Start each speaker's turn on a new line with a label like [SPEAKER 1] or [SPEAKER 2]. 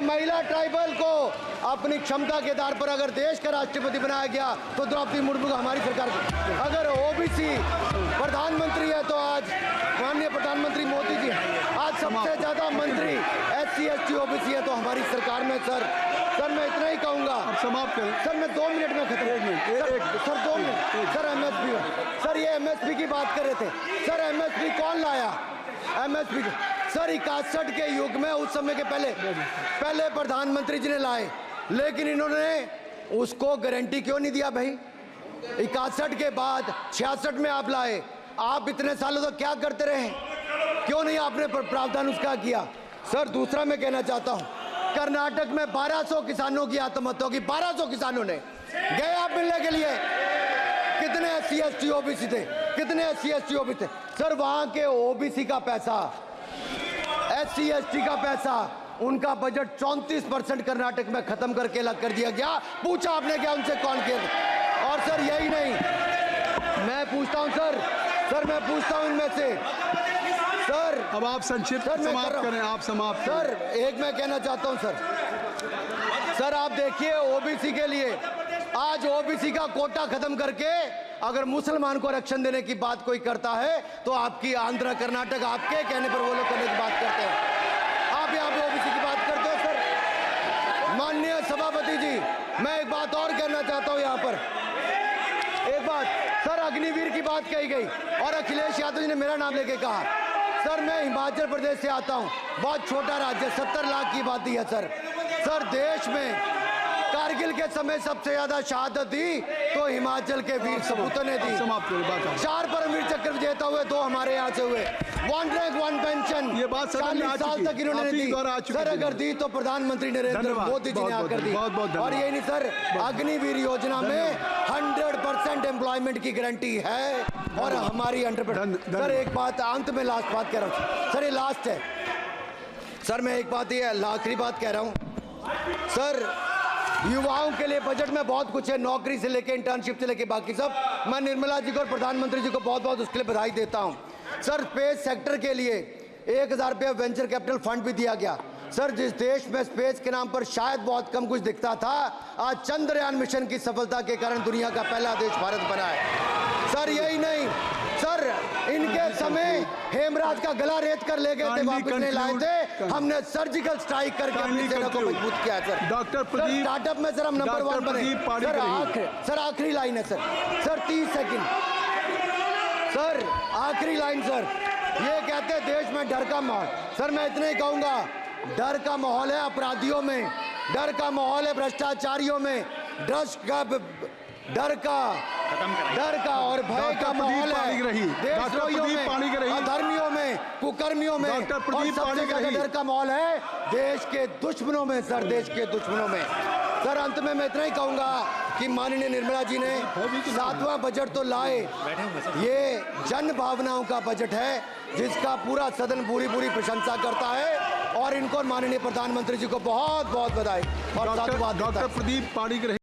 [SPEAKER 1] महिला ट्राइबल को अपनी क्षमता के आधार पर अगर देश का राष्ट्रपति बनाया गया तो द्रौपदी मुर्मू को हमारी सरकार को, अगर ओबीसी प्रधानमंत्री है तो आज माननीय प्रधानमंत्री मोदी जी, आज सबसे ज्यादा मंत्री SC ST ओबीसी है तो हमारी सरकार में। सर मैं इतना ही कहूंगा।
[SPEAKER 2] समाप्त करें
[SPEAKER 1] सर, मैं 2 मिनट में खत्म। Sir 2 minute. Sir MSP, sir ये MSP की बात कर रहे थे। सर MSP कौन लाया? MSP सर 61 के युग में, उस समय के पहले प्रधानमंत्री जी ने लाए, लेकिन इन्होंने उसको गारंटी क्यों नहीं दिया भाई? 61 के बाद 66 में आप लाए। आप इतने सालों तक क्या करते रहे? क्यों नहीं आपने प्रावधान उसका किया? सर दूसरा मैं कहना चाहता हूं, कर्नाटक में 1200 किसानों की आत्महत्या होगी। 1200 किसानों ने गए आप मिलने के लिए। कितने SC ST ओबीसी थे? कितने SC ST ओबीसी थे? सर वहां के ओबीसी का पैसा, SC ST का पैसा, उनका बजट 34% कर्नाटक में खत्म करके अलग कर दिया गया। पूछा आपने क्या उनसे? कौन किया? और सर यही नहीं, मैं पूछता हूं सर मैं पूछता हूं इनमें से सर,
[SPEAKER 2] अब आप संक्षिप्त समाप्त करें। आप समाप्त
[SPEAKER 1] सर एक मैं कहना चाहता हूं सर आप देखिए ओबीसी के लिए आज ओबीसी का कोटा खत्म करके अगर मुसलमान को आरक्षण देने की बात कोई करता है तो आपकी आंध्र कर्नाटक आपके कहने पर वो लोग करने की बात करते हैं। आप यहाँ पे ओबीसी की बात करते हो सर। माननीय सभापति जी, मैं एक बात और कहना चाहता हूँ यहाँ पर। एक बात सर, अग्निवीर की बात कही गई और अखिलेश यादव जी ने मेरा नाम लेके कहा। सर मैं हिमाचल प्रदेश से आता हूँ, बहुत छोटा राज्य, 70 लाख की आबादी है सर देश में कारगिल के समय सबसे ज्यादा शहादत दी तो हिमाचल के वीर सपूतों ने दी। 4 परमवीर चक्र विजेता हुए, 2 हमारे यहाँ से हुए। 1 रैंक 1 पेंशन
[SPEAKER 2] ये बात
[SPEAKER 1] 40 साल तक इन्होंने दी। सर अगर दी तो प्रधानमंत्री नरेंद्र मोदी जी ने आकर दी। और यही नहीं सर, अग्निवीर योजना में 100% एम्प्लॉयमेंट की गारंटी है और हमारी 100%। सर एक बात अंत में लास्ट बात कह रहा हूँ सर, ये लास्ट है सर। मैं एक बात, ये आखिरी बात कह रहा हूँ सर, युवाओं के लिए बजट में बहुत कुछ है, नौकरी से लेके इंटर्नशिप से लेके बाकी सब। मैं निर्मला जी को और प्रधानमंत्री जी को बहुत बहुत उसके लिए बधाई देता हूं। सर स्पेस सेक्टर के लिए 1000 रुपये वेंचर कैपिटल फंड भी दिया गया। सर जिस देश में स्पेस के नाम पर शायद बहुत कम कुछ दिखता था, आज चंद्रयान मिशन की सफलता के कारण दुनिया का पहला देश भारत बना है। सर यही नहीं सर, इनके समय हेमराज का गला रेत कर ले गए थे, वापस नहीं लाए थे। हमने सर्जिकल स्ट्राइक करके अपनी सेना को मजबूत किया सर।
[SPEAKER 2] डॉक्टर प्रदीप,
[SPEAKER 1] स्टार्टअप में सर हम नंबर 1 बने। सर आखिरी लाइन है सर 30 सेकंड सर, आखिरी लाइन सर। ये कहते हैं देश में डर का माहौल। सर मैं इतना ही कहूंगा, डर का माहौल है अपराधियों में, डर का माहौल है भ्रष्टाचारियों में, डर का और भय का माहौल है देशद्रोहियों में, अधर्मियों में, कुकर्मियों में, और सबसे ज्यादा डर का माहौल है देश के दुश्मनों में सर, देश के दुश्मनों में। सर अंत में मैं इतना ही कहूंगा कि माननीय निर्मला जी ने 7वां बजट तो लाए, ये जन भावनाओं का बजट है जिसका पूरा सदन पूरी प्रशंसा करता है और इनको माननीय प्रधानमंत्री जी को बहुत बहुत बधाई और
[SPEAKER 2] डॉक्टर प्रदीप पाणिग्राही।